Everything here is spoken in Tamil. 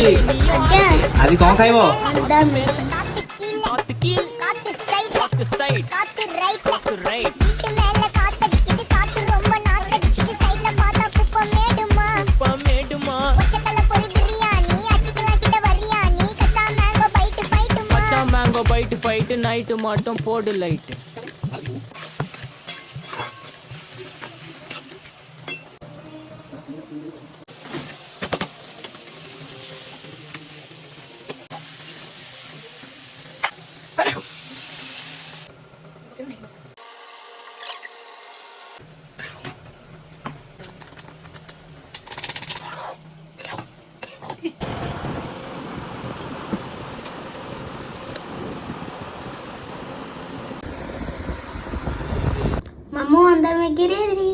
আজি কম খাইব மேங்கோ பைட் ஃபைட் நைட்டு மட்டும் போடு light. Mamu anda me quiere